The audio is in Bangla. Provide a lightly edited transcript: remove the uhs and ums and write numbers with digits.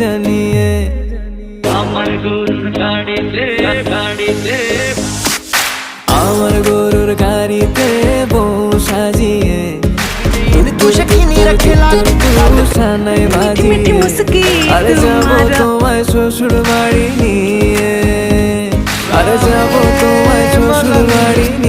জানিয়ে আমার গরুর গাড়িতে আমার গরুর গাড়িতে বউ সাজিয়ে সানাই বাজিয়ে আরে যাবো তোমায় শ্বশুর বাড়ি নিয়ে আরে যাবো তোমায় শ্বশুর বাড়ি